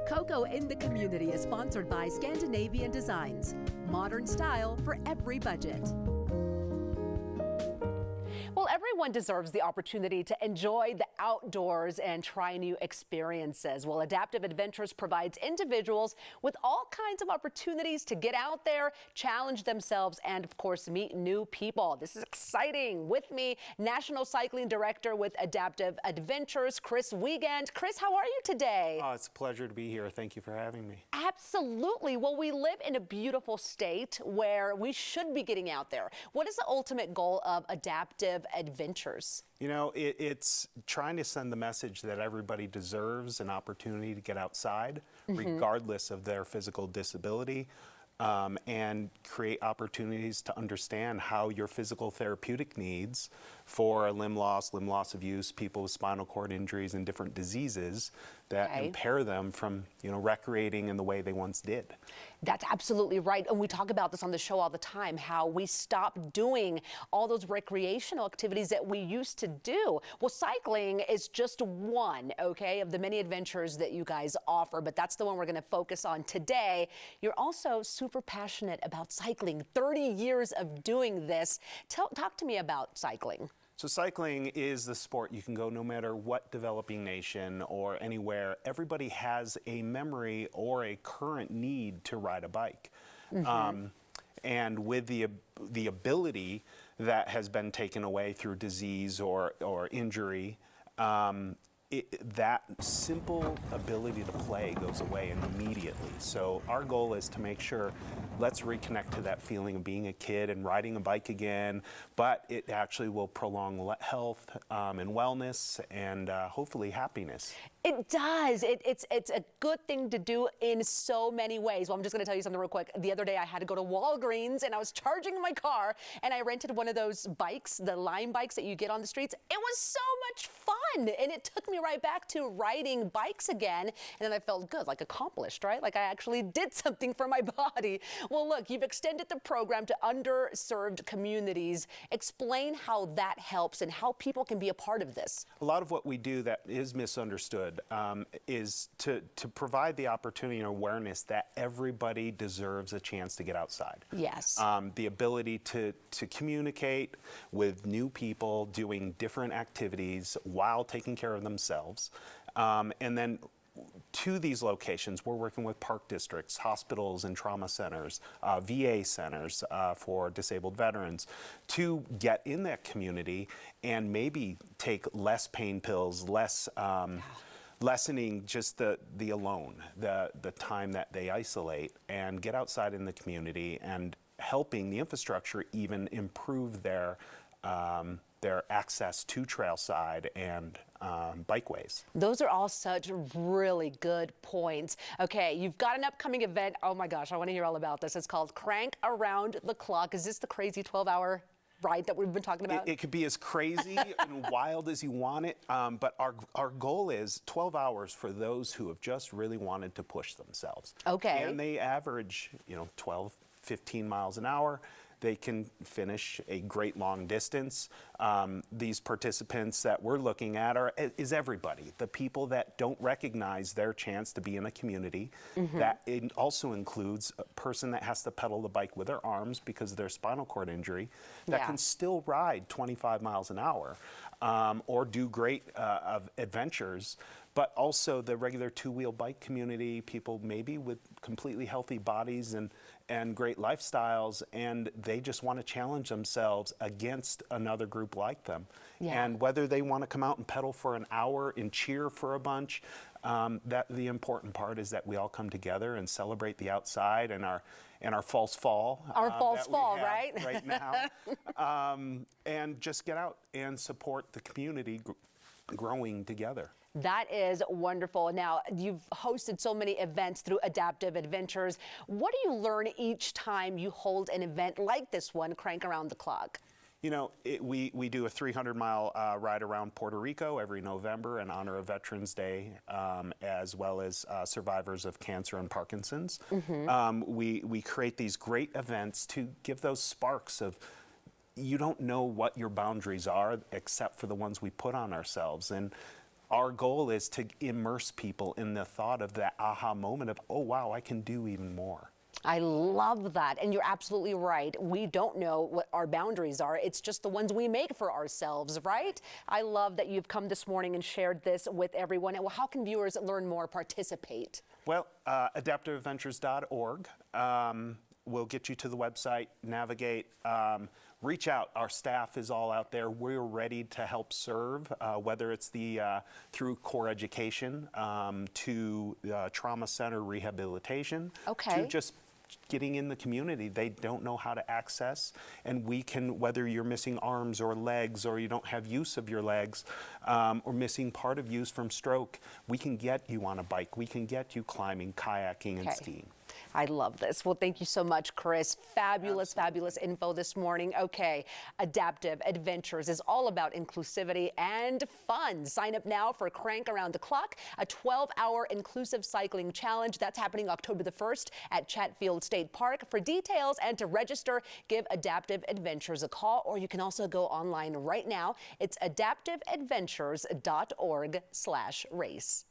Coco in the Community is sponsored by Scandinavian Designs. Modern style for every budget. Well, everyone deserves the opportunity to enjoy the outdoors and try new experiences. Well, Adaptive Adventures provides individuals with all kinds of opportunities to get out there, challenge themselves, and of course, meet new people. This is exciting. With me, National Cycling Director with Adaptive Adventures, Chris Wiegand. Chris, how are you today? Oh, it's a pleasure to be here. Thank you for having me. Absolutely. Well, we live in a beautiful state where we should be getting out there. What is the ultimate goal of Adaptive Adventures? You know, it's trying to send the message that everybody deserves an opportunity to get outside, regardless of their physical disability, and create opportunities to understand how your physical therapeutic needs for limb loss of use, people with spinal cord injuries and different diseases that impair them from, recreating in the way they once did. That's absolutely right. And we talk about this on the show all the time, how we stopped doing all those recreational activities that we used to do. Well, cycling is just one, of the many adventures that you guys offer, but that's the one we're going to focus on today. You're also super passionate about cycling, 30 years of doing this. Talk to me about cycling. So cycling is the sport you can go no matter what developing nation or anywhere. Everybody has a memory or a current need to ride a bike. And with the ability that has been taken away through disease or injury, that simple ability to play goes away immediately. So our goal is to make sure, let's reconnect to that feeling of being a kid and riding a bike again, but it actually will prolong health and wellness and hopefully happiness. It does. It's a good thing to do in so many ways. Well, I'm just going to tell you something real quick. The other day I had to go to Walgreens and I was charging my car and I rented one of those bikes, the Lime bikes that you get on the streets. It was so much fun and it took me right back to riding bikes again. And then I felt good, like accomplished, right? Like I actually did something for my body. Well, look, you've extended the program to underserved communities. Explain how that helps and how people can be a part of this. A lot of what we do that is misunderstood is to provide the opportunity and awareness that everybody deserves a chance to get outside. Yes. The ability to communicate with new people, doing different activities while taking care of themselves. And then to these locations, we're working with park districts, hospitals and trauma centers, VA centers for disabled veterans to get in that community and maybe take less pain pills, less lessening just the alone, the time that they isolate and get outside in the community and helping the infrastructure even improve their access to trailside and bikeways. Those are all such really good points. Okay, you've got an upcoming event. Oh my gosh, I want to hear all about this. It's called Crank Around the Clock. Is this the crazy 12-hour ride that we've been talking about? It could be as crazy and wild as you want it, but our goal is 12 hours for those who have just really wanted to push themselves. Okay. And they average, 12, 15 miles an hour. They can finish a great long distance. These participants that we're looking at is everybody. The people that don't recognize their chance to be in a community. That it also includes a person that has to pedal the bike with their arms because of their spinal cord injury that can still ride 25 miles an hour or do great adventures. But also the regular two-wheel bike community, people maybe with completely healthy bodies and great lifestyles, and they just want to challenge themselves against another group like them. And whether they want to come out and pedal for an hour and cheer for a bunch, that the important part is that we all come together and celebrate the outside and our false fall. Our false fall, right? Right now. And just get out and support the community growing together. That is wonderful. Now, you've hosted so many events through Adaptive Adventures. What do you learn each time you hold an event like this one, Crank Around the Clock? You know, we do a 300-mile ride around Puerto Rico every November in honor of Veterans Day, as well as survivors of cancer and Parkinson's. We create these great events to give those sparks of, you don't know what your boundaries are except for the ones we put on ourselves. And our goal is to immerse people in the thought of that aha moment of, oh, wow, I can do even more. I love that. And you're absolutely right. We don't know what our boundaries are. It's just the ones we make for ourselves, right? I love that you've come this morning and shared this with everyone. And how can viewers learn more, participate? Well, adaptiveadventures.org will get you to the website, navigate, reach out. Our staff is all out there. We're ready to help serve, whether it's through core education to trauma center rehabilitation, to just getting in the community. They don't know how to access, and we can, whether you're missing arms or legs, or you don't have use of your legs, or missing part of use from stroke, we can get you on a bike. We can get you climbing, kayaking, and skiing. I love this. Well, thank you so much, Chris. Fabulous, fabulous info this morning. Okay, Adaptive Adventures is all about inclusivity and fun. Sign up now for Crank Around the Clock, a 12-hour inclusive cycling challenge. That's happening October the 1st at Chatfield State Park. For details and to register, give Adaptive Adventures a call, or you can also go online right now. It's adaptiveadventures.org/race.